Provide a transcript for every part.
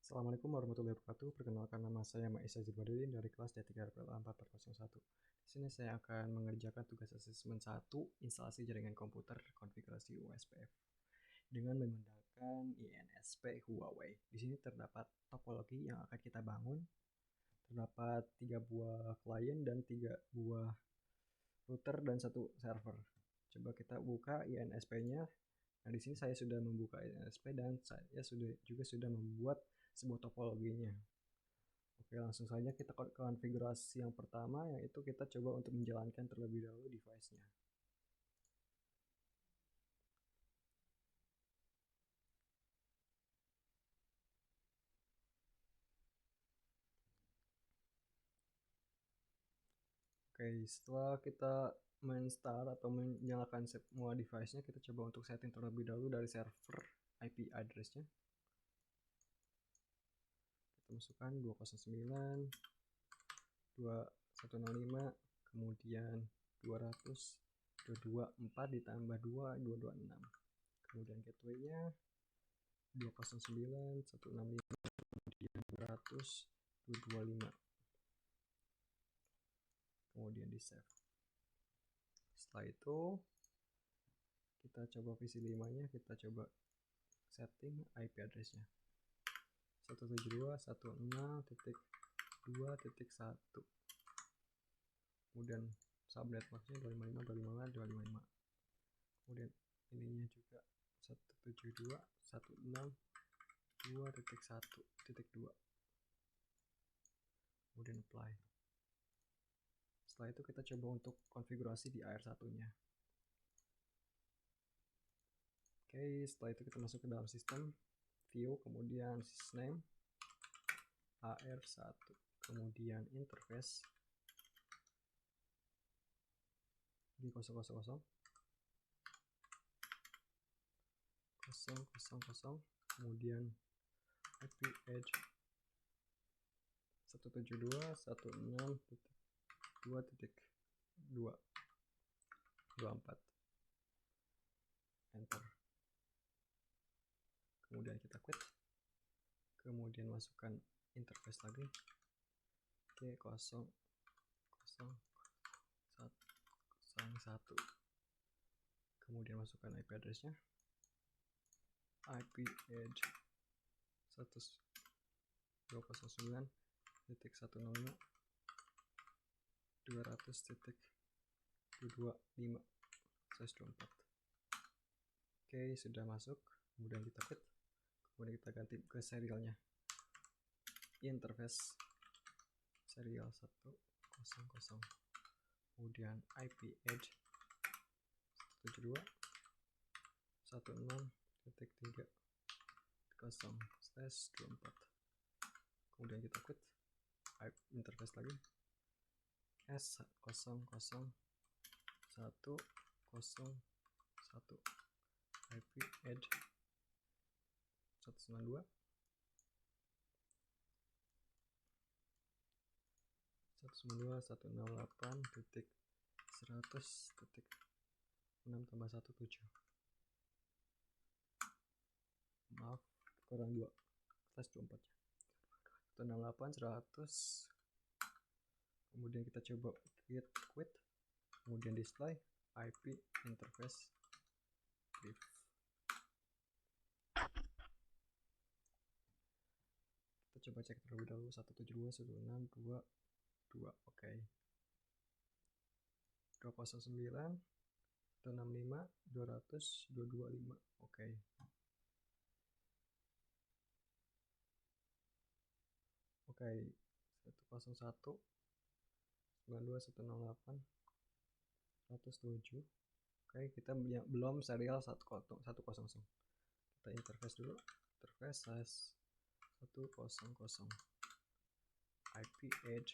Assalamualaikum warahmatullahi wabarakatuh. Perkenalkan, nama saya Maisa Badudin dari kelas D3RPLA 4401. Di sini saya akan mengerjakan tugas asesmen 1, instalasi jaringan komputer konfigurasi USBF dengan menggunakan INSP Huawei. Di sini terdapat topologi yang akan kita bangun. Terdapat 3 buah klien dan 3 buah router dan 1 server. Coba kita buka INSP-nya. Nah, di sini saya sudah membuka INSP dan saya sudah membuat sebuah topologinya. Oke, langsung saja kita konfigurasi yang pertama, yaitu kita coba untuk menjalankan terlebih dahulu device-nya. Oke, setelah kita men-start atau menyalakan semua device-nya, kita coba untuk setting terlebih dahulu dari server IP address-nya. Kita masukkan 209.2.105, kemudian 200.224 ditambah 2.226. Kemudian gateway-nya 209.165, kemudian 200.225. Kemudian di save. Setelah itu kita coba VC5 nya, kita coba setting IP address-nya 172.168.2.1, kemudian subnet max-nya 255.255.255. kemudian ininya juga 172.168.2.1.2, kemudian apply. Setelah itu kita coba untuk konfigurasi di AR1-nya. Oke, setelah itu kita masuk ke dalam sistem, view, kemudian sysname, AR1, kemudian interface di 000, 000, kemudian IP edge 172.168.2.224, enter. Kemudian kita quit, kemudian masukkan interface lagi. Oke, 0.0.1, kemudian masukkan IP address-nya, IP edge 209.165.200.225/24. Oke, sudah masuk. Kemudian kita quit, kemudian kita ganti ke serialnya, interface serial 100, kemudian IP edge 172.168.3.0/24. kemudian kita quit, interface lagi S00.101, IP edge 192.168.100.6/1.7. Maaf, kurang 2 /24 ya. 168.100. Kemudian kita coba quit, kemudian display IP interface brief. Kita coba cek terlebih dahulu 172.168.2.2. Oke. 209.165.200.225. Oke. Oke, 101.92.168.107. Oke, kita belum serial 100. Kita interface dulu, interface 100, IP edge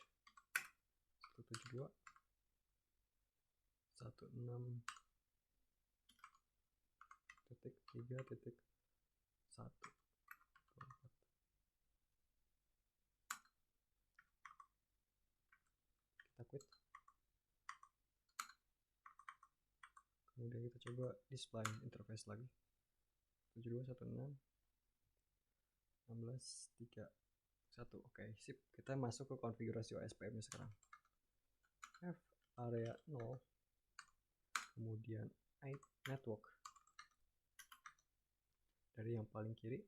172.16.3.1. Kita quit, kemudian kita coba display interface lagi 72.168.3.1. 16.3.1. Oke, sip. Kita masuk ke konfigurasi OSPF-nya sekarang. F area 0, kemudian IP network. Dari yang paling kiri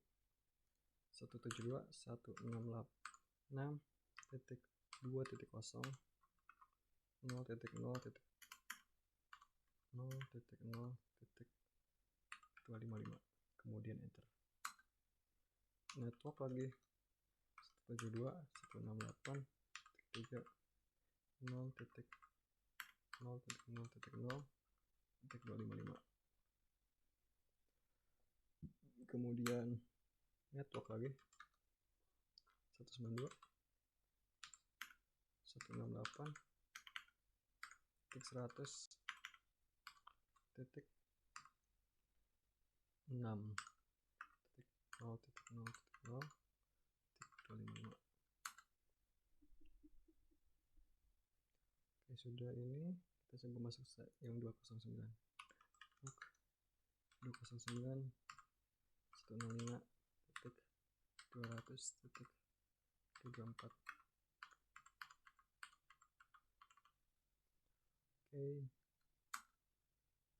172.168.0.0.0.0.255, kemudian enter. Network lagi 172.168.0.0.0.255, kemudian network lagi 192.168.100.6.0.0.0.255. Oke, sudah ini kita coba masuk yang 209. 209.105.200.34. Oke,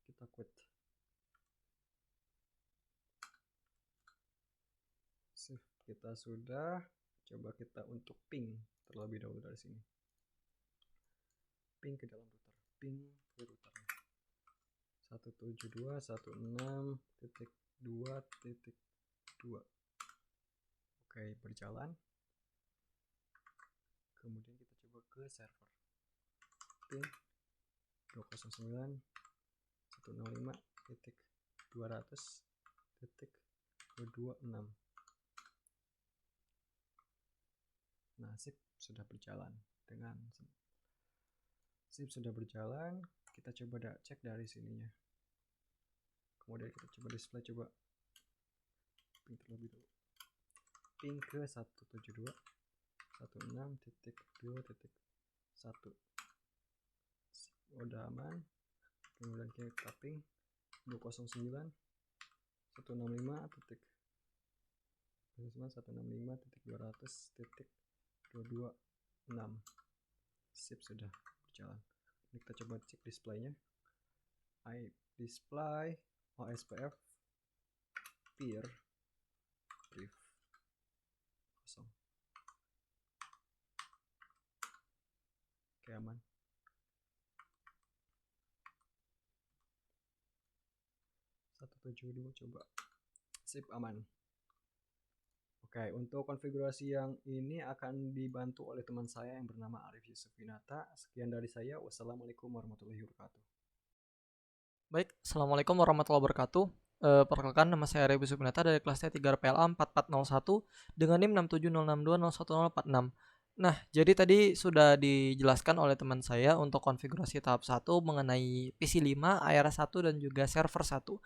kita quit. Save. Kita sudah. Coba kita untuk ping terlebih dahulu dari sini. Ping ke dalam router. Ping ke router 172.168.2.2. Oke, berjalan. Kemudian kita coba ke server. Ping 209.105.200.226. Nah, sip, sudah berjalan dengan sip sudah berjalan. Kita coba cek dari sininya. Kemudian kita coba display, coba ping terlebih dulu. Ping ke 172.106.2.1. Udah aman. Kemudian kita ping 209.165.200.226. Sip, sudah berjalan. Ini kita coba cek displaynya. Display OSPF peer brief kosong. Oke, aman. Coba. Sip, aman. Oke, untuk konfigurasi yang ini akan dibantu oleh teman saya yang bernama Arif Yusuf Winata. Sekian dari saya. Wassalamualaikum warahmatullahi wabarakatuh. Baik, Assalamualaikum warahmatullahi wabarakatuh. Perkenalkan, nama saya Arif Yusuf Winata dari kelas T3 RPLA 4401 dengan NIM 67062011046. Nah, jadi tadi sudah dijelaskan oleh teman saya untuk konfigurasi tahap 1 mengenai PC 5, AR1 dan juga server 1.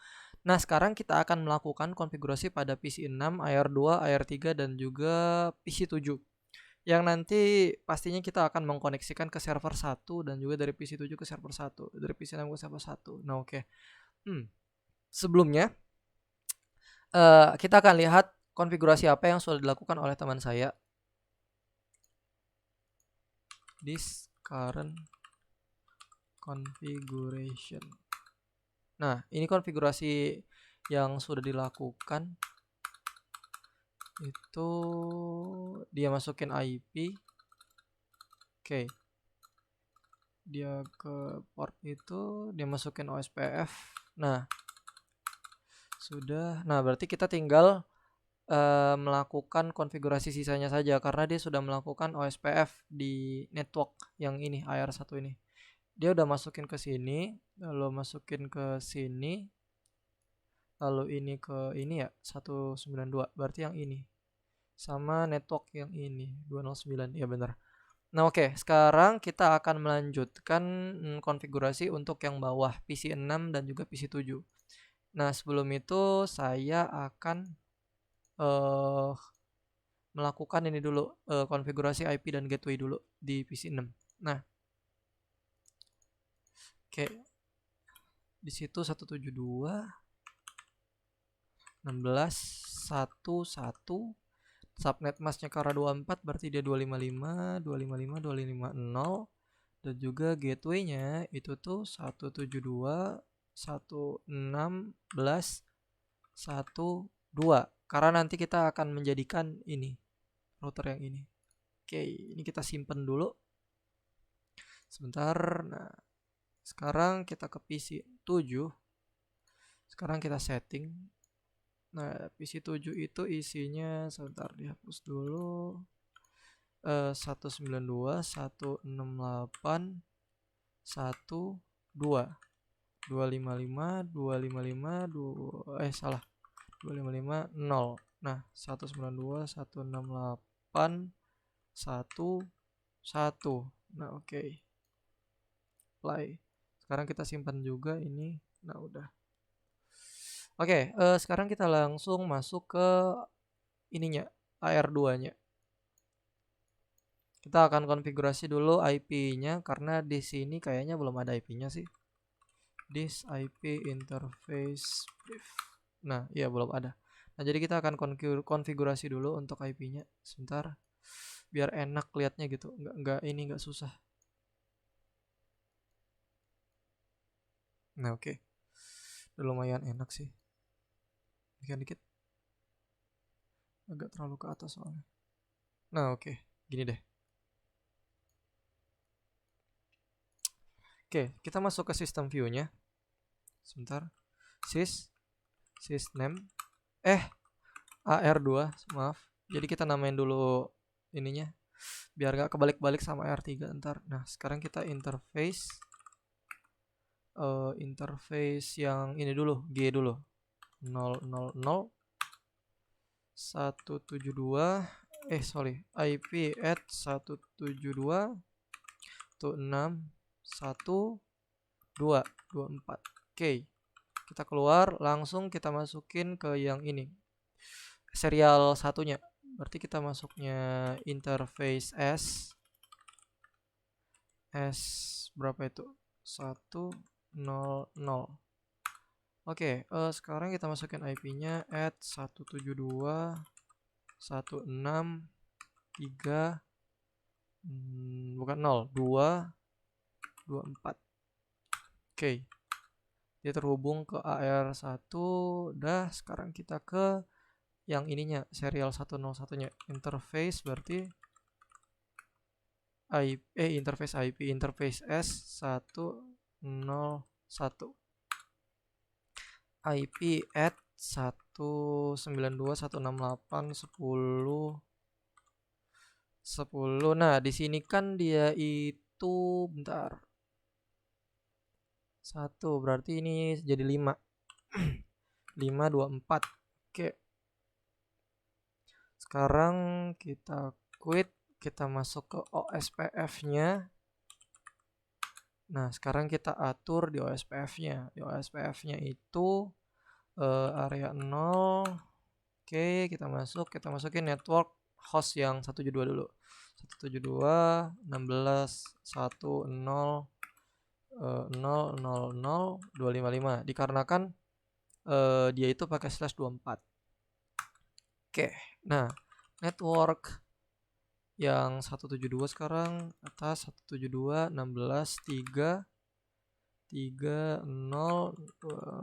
Nah, sekarang kita akan melakukan konfigurasi pada PC 6, AR2, AR3 dan juga PC 7. Yang nanti pastinya kita akan mengkoneksikan ke server 1 dan juga dari PC 7 ke server 1, dari PC 6 ke server 1. Nah, oke. Sebelumnya kita akan lihat konfigurasi apa yang sudah dilakukan oleh teman saya. This current configuration. Nah, ini konfigurasi yang sudah dilakukan. Itu dia masukin IP. Oke. Dia ke port itu, dia masukin OSPF. Nah, sudah. Nah, berarti kita tinggal melakukan konfigurasi sisanya saja karena dia sudah melakukan OSPF di network yang ini, AR1 ini. Dia udah masukin ke sini, lalu masukin ke sini, lalu ini ke ini ya, 192, berarti yang ini. Sama network yang ini, 209, ya benar. Nah, oke, sekarang kita akan melanjutkan konfigurasi untuk yang bawah, PC 6 dan juga PC 7. Nah, sebelum itu saya akan melakukan ini dulu, konfigurasi IP dan gateway dulu di PC 6. Nah, oke, di situ 172.16.1.1 subnet masknya Kara 24 berarti dia 255, 255, 250, dan juga gateway-nya itu tuh 172, 116, 12. Karena nanti kita akan menjadikan ini router yang ini. Oke, ini kita simpen dulu sebentar. Nah, sekarang kita ke PC 7. Sekarang kita setting. Nah, PC 7 itu isinya sebentar dihapus dulu. 192, 168, 12, 255, 255, 255, 0. Nah, 192, 168, 1. Nah, oke. Play. Sekarang kita simpan juga ini. Nah, udah. Oke, sekarang kita langsung masuk ke ininya, AR2-nya. Kita akan konfigurasi dulu IP-nya karena di sini kayaknya belum ada IP-nya sih. This IP interface brief. Nah, iya belum ada. Nah, jadi kita akan konfigurasi dulu untuk IP-nya. Sebentar. Biar enak lihatnya gitu. Nggak susah. Nah, oke. Udah lumayan enak sih. Dikit-dikit. Agak terlalu ke atas soalnya. Nah, oke. Gini deh. Oke, kita masuk ke sistem view-nya. Sebentar. Sysname. AR2, maaf. Jadi kita namain dulu ininya. Biar gak kebalik-balik sama AR3 ntar. Nah, sekarang kita interface. Interface yang ini dulu. G dulu. 000. 172. IP at 172. 161224. Oke. Kita keluar, langsung kita masukin ke yang ini. Serial satunya. Berarti kita masuknya interface S berapa itu? 100. Oke, sekarang kita masukin IP-nya at 172 163 bukan 0 2 24. Oke. Dia terhubung ke AR1. Dah, sekarang kita ke yang ininya, serial 101-nya. Interface berarti interface IP, interface S101. IP at 192.168.10. Nah, di sini kan dia itu bentar. 1 berarti ini jadi 5. 524. Oke. Sekarang kita quit, kita masuk ke OSPF-nya. Nah, sekarang kita atur di OSPF-nya. Di OSPF-nya itu area 0. Oke, kita masukin network host yang 172 dulu. 172 16 10 000 255. Dikarenakan dia itu pakai /24. Oke, nah network yang 172 sekarang atas 172 16 3 30 20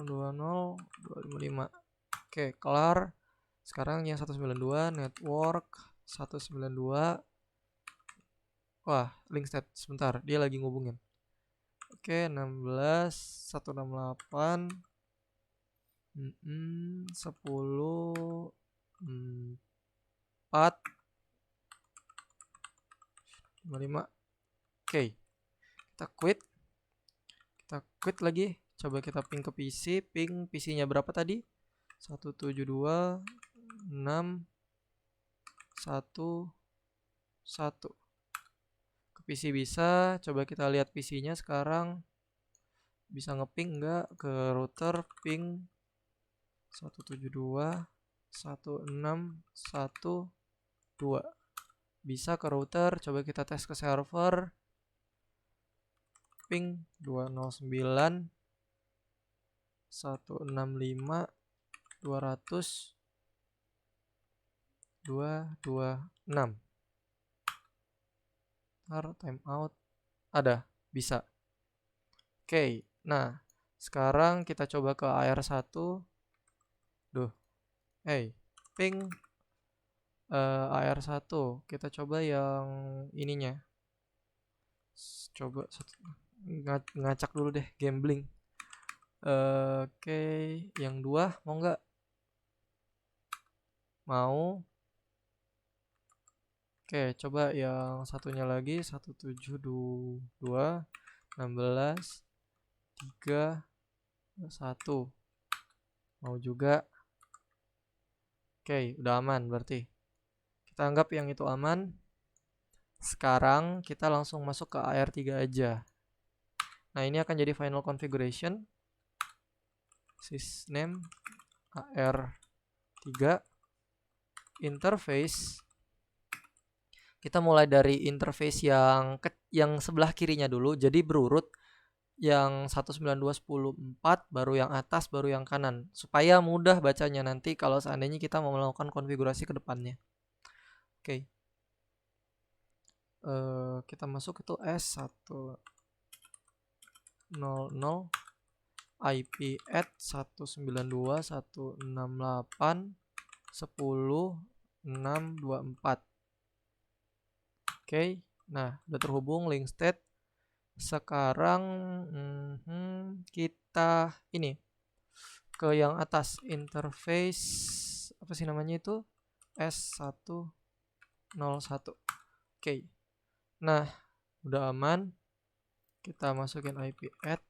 255. Oke, kelar. Sekarang yang 192 network 192. Wah, link state sebentar, dia lagi ngubungin. Oke, 16 168 10 4 55. Oke. Kita quit lagi. Coba kita ping ke PC. Ping PC-nya berapa tadi? 172 6 1 1. Ke PC bisa. Coba kita lihat PC-nya sekarang. Bisa ngeping enggak ke router ping 172 1612. Bisa ke router, coba kita tes ke server. Ping 209 165 200. 226. Ntar timeout ada, bisa. Oke, nah sekarang kita coba ke AR1. Ping AR1. Kita coba yang ininya. Coba ngacak dulu deh, gambling. Oke, yang 2 mau nggak? Mau. Oke, coba yang satunya lagi, 172 16 3 1. Mau juga. Oke, udah aman berarti. Kita anggap yang itu aman. Sekarang kita langsung masuk ke AR3 aja. Nah, ini akan jadi final configuration. Sysname AR3 interface. Kita mulai dari interface yang sebelah kirinya dulu, jadi berurut. Yang 192.10.4 baru yang atas, baru yang kanan, supaya mudah bacanya nanti kalau seandainya kita mau melakukan konfigurasi ke depannya. Oke. Kita masuk itu S100 IP at 192.168.10.624. Oke. Nah, udah terhubung link state. Sekarang kita ini ke yang atas, interface apa sih namanya itu, S101. Oke. Nah, udah aman. Kita masukin IP at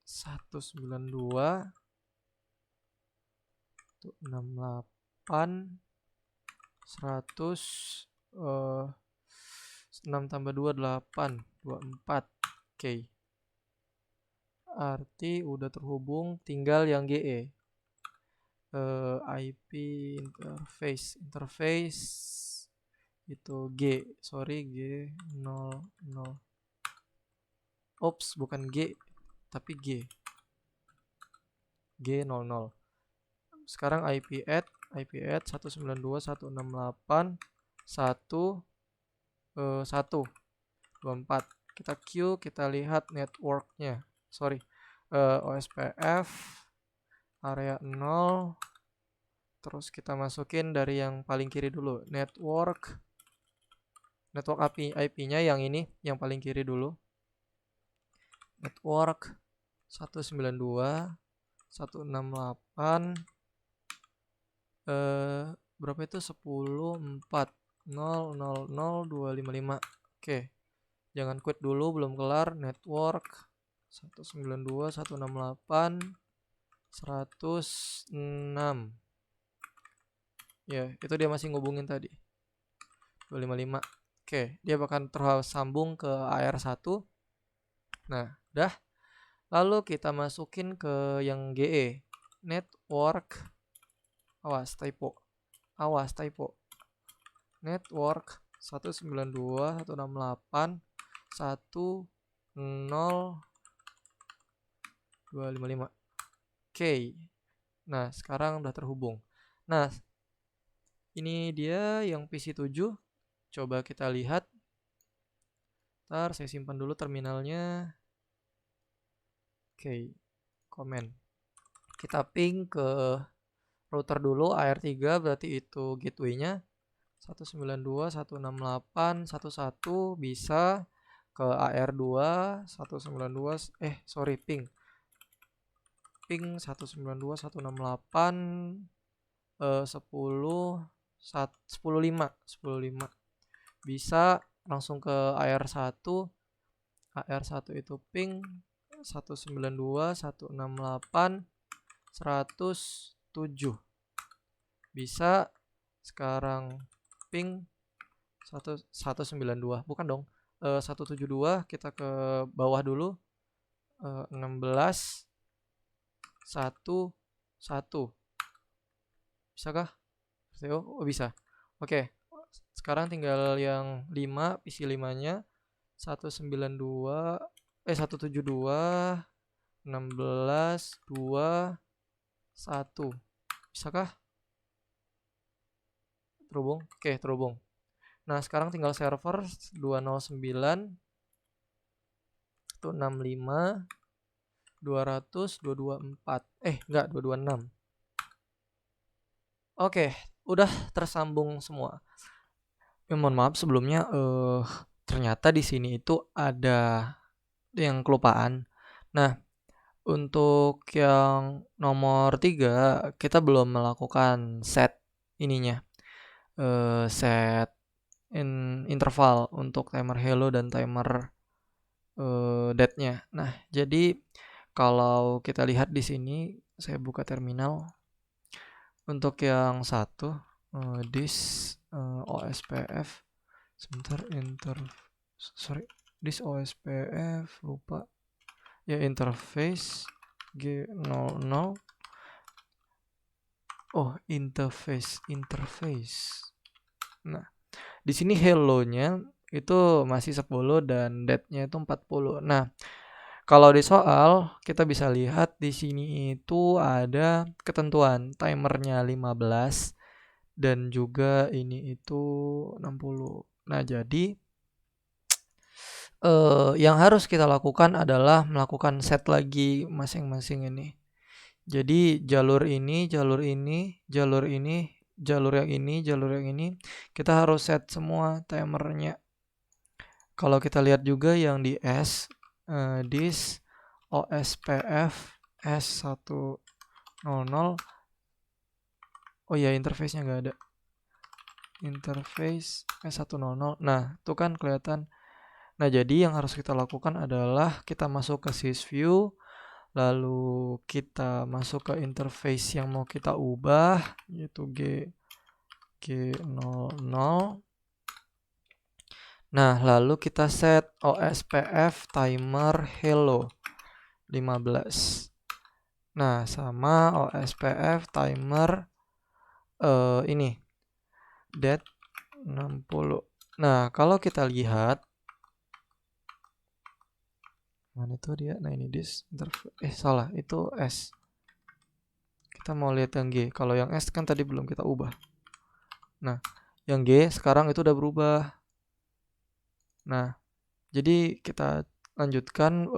192.168.100 6 tambah 2 8 24. Oke. Arti udah terhubung, tinggal yang GE. IP interface itu G, sorry, G00. Ops, bukan G tapi G00. Sekarang IP at 192.168.1.124. Kita Q, kita lihat networknya. Sorry, OSPF area 0. Terus kita masukin dari yang paling kiri dulu, network IP-nya yang ini, yang paling kiri dulu. Network 192.168 berapa itu, 10.4.000.255. Oke. Jangan quit dulu, belum kelar. Network 192.168.106. Ya, itu dia masih ngubungin tadi. 255. Oke, dia bakal tersambung ke AR1. Nah, udah. Lalu kita masukin ke yang GE. Network. Awas typo. Network 192.168.1.0.255. Oke. Nah, sekarang udah terhubung. Nah, ini dia yang PC7. Coba kita lihat. Ntar saya simpan dulu terminalnya. Oke, komen. Kita ping ke router dulu, AR3 berarti itu gateway-nya. 192.168.1.1 bisa ke AR2 ping 192.168 10.5 bisa langsung ke AR1 itu ping 192.168.107 bisa. Sekarang ping 192, bukan dong, 172. Kita ke bawah dulu, 16.1.1 bisakah? Oh, bisa. Oke. Sekarang tinggal yang 5, PC5-nya 172 16.2.1. Bisakah? Terhubung? Oke, terhubung. Nah, sekarang tinggal server 209 165 200 224. Enggak, 226. Oke, udah tersambung semua. Mohon maaf sebelumnya, ternyata di sini itu ada yang kelupaan. Nah, untuk yang nomor 3 kita belum melakukan set ininya, set interval untuk timer hello dan timer dead-nya. Nah, jadi kalau kita lihat di sini, saya buka terminal. Untuk yang satu, this OSPF, sebentar, this OSPF, lupa ya, interface G00. Oh, interface. Nah, di sini hello-nya itu masih 10 dan dead-nya itu 40. Nah, kalau di soal kita bisa lihat di sini itu ada ketentuan timernya 15 dan juga ini itu 60. Nah, jadi yang harus kita lakukan adalah melakukan set lagi masing-masing ini. Jadi jalur ini, jalur yang ini kita harus set semua timernya. Kalau kita lihat juga yang di this OSPF S100. Oh ya, interface-nya nggak ada. Interface S100. Nah, itu kan kelihatan. Nah, jadi yang harus kita lakukan adalah kita masuk ke sysview, lalu kita masuk ke interface yang mau kita ubah, yaitu G00. Nah, lalu kita set OSPF timer hello 15. Nah, sama OSPF timer ini dead 60. Nah, kalau kita lihat mana itu dia? Nah, ini this salah, itu S. Kita mau lihat yang G. Kalau yang S kan tadi belum kita ubah. Nah, yang G sekarang itu udah berubah. Nah, jadi kita lanjutkan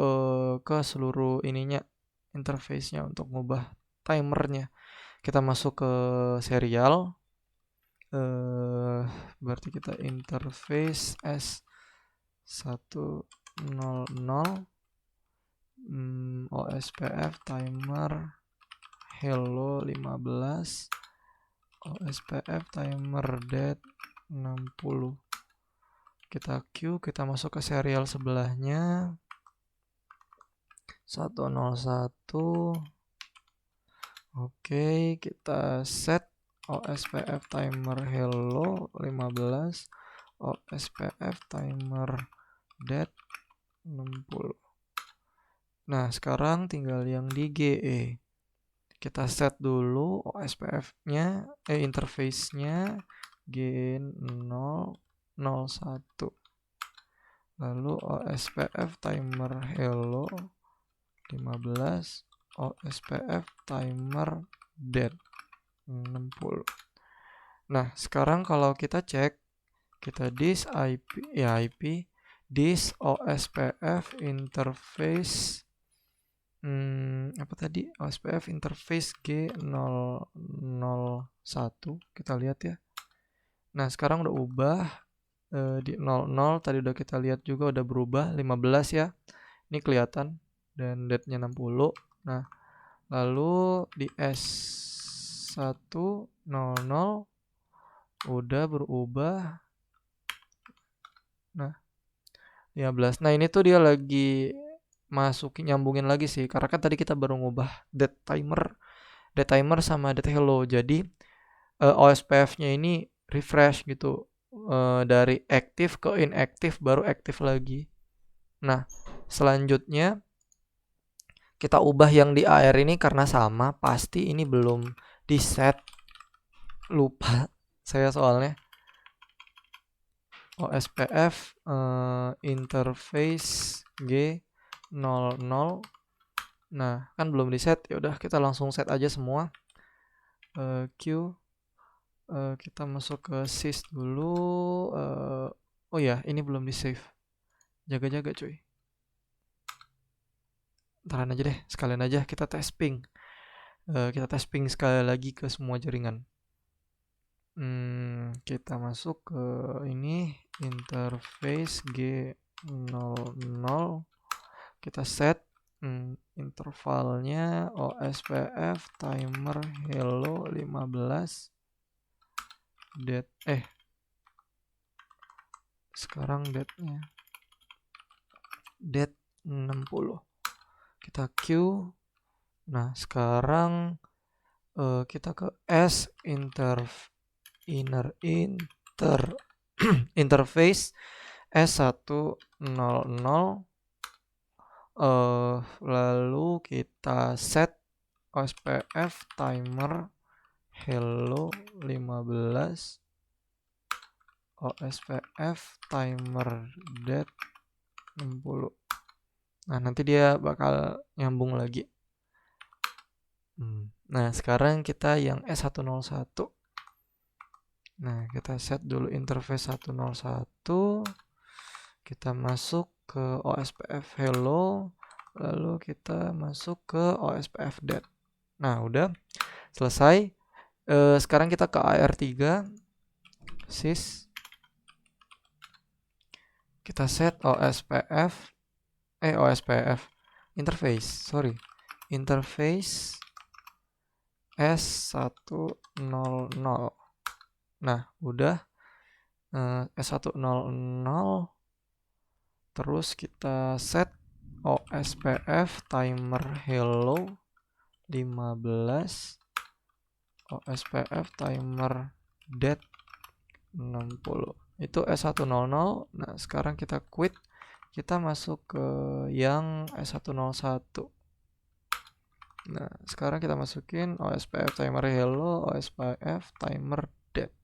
ke seluruh ininya, interface-nya untuk ngubah timernya. Kita masuk ke serial. Berarti kita interface S100 OSPF timer hello 15, OSPF timer dead 60. Kita Q, kita masuk ke serial sebelahnya 101. Oke, kita set OSPF timer hello 15, OSPF timer dead 60. Nah, sekarang tinggal yang di GE. Kita set dulu OSPF-nya, interface-nya G001. Lalu OSPF timer hello 15, OSPF timer dead 60. Nah, sekarang kalau kita cek, kita this IP, this OSPF interface apa tadi? OSPF interface G001. Kita lihat ya. Nah, sekarang udah ubah di 00 tadi udah kita lihat juga udah berubah 15 ya. Ini kelihatan dan dead-nya 60. Nah, lalu di S100 udah berubah. Nah, 15. Nah, ini tuh dia lagi nyambungin lagi sih, karena kan tadi kita baru ngubah dead timer sama dead hello. Jadi OSPF-nya ini refresh gitu, dari aktif ke inaktif baru aktif lagi. Nah, selanjutnya kita ubah yang di AR ini karena sama, pasti ini belum di set, lupa saya soalnya. OSPF interface G00. Nah, kan belum di set. Ya udah kita langsung set aja semua. Q Kita masuk ke sys dulu. Oh ya, ini belum di save. Jaga-jaga cuy. Ntaran aja deh, sekalian aja kita tes ping. Kita tes ping sekali lagi ke semua jaringan. Kita masuk ke ini interface G00. Kita set intervalnya OSPF timer hello 15 date sekarang date-nya date 60. Kita Q. Nah, sekarang kita ke S interface S100. Lalu kita set OSPF timer hello 15 OSPF timer date 60. Nah, nanti dia bakal nyambung lagi. Nah, sekarang kita yang S101. Nah, kita set dulu interface 101. Kita masuk ke OSPF hello, lalu kita masuk ke OSPF date. Nah, udah selesai. Sekarang kita ke AR3 sys. Kita set OSPF interface S100. Nah, udah S100. Terus kita set OSPF timer hello 15 OSPF timer date 60. Itu S100. Nah, sekarang kita quit. Kita masuk ke yang S101. Nah, sekarang kita masukin OSPF timer hello, OSPF timer date.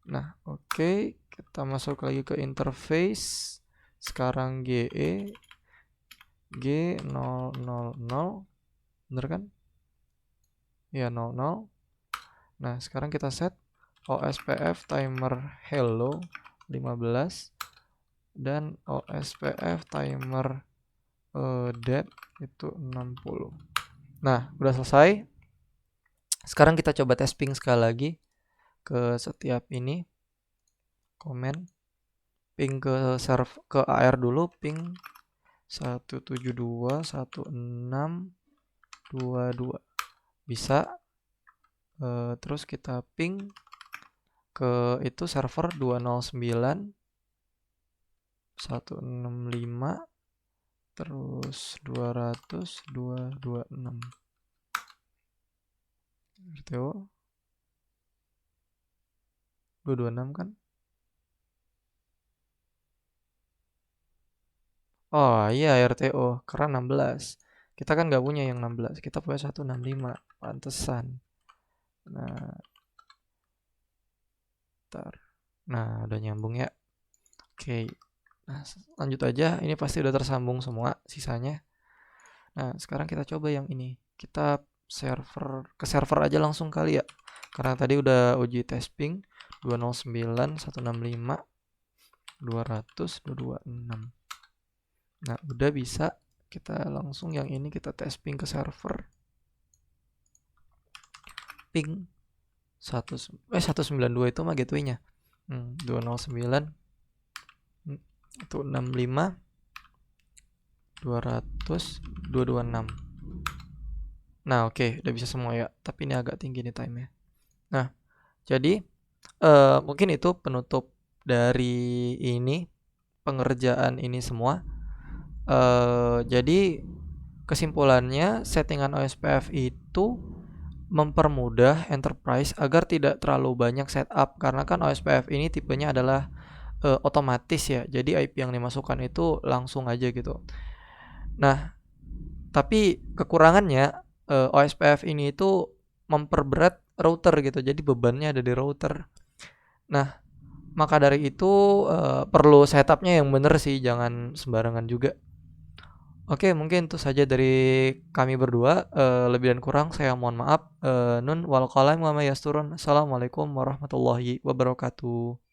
Nah, oke. Kita masuk lagi ke interface. Sekarang GE G000. Bener kan? Ya, 00. Nah, sekarang kita set OSPF timer hello 15 dan OSPF timer date itu 60. Nah, udah selesai. Sekarang kita coba tes ping sekali lagi ke setiap ini. Komen ping ke AR dulu, ping 172.16.22 bisa. Terus kita ping ke itu server 209.165 terus 200.226 RTO 226 kan. Oh iya, RTO karena 16. Kita kan nggak punya yang 16, kita punya 165. Pantesan. Nah, ntar. Nah, udah nyambung ya. Oke. Nah, lanjut aja. Ini pasti udah tersambung semua sisanya. Nah, sekarang kita coba yang ini. Kita ke server aja langsung kali ya. Karena tadi udah uji tes ping 209.165 200.226. Nah, udah bisa. Kita langsung yang ini kita tes ping ke server. Ping 192 itu mah gateway-nya. 209 itu 65 200 226. Nah, oke, udah bisa semua ya. Tapi ini agak tinggi nih time-nya. Nah, jadi mungkin itu penutup dari ini pengerjaan ini semua. Jadi kesimpulannya settingan OSPF itu mempermudah enterprise agar tidak terlalu banyak setup, karena kan OSPF ini tipenya adalah otomatis ya. Jadi IP yang dimasukkan itu langsung aja gitu. Nah, tapi kekurangannya OSPF ini itu memperberat router gitu. Jadi bebannya ada di router. Nah, maka dari itu perlu setupnya yang bener sih, jangan sembarangan juga. Oke, mungkin itu saja dari kami berdua. Lebih dan kurang saya mohon maaf. Nun wal qalam wa ma yasturun. Assalamualaikum warahmatullahi wabarakatuh.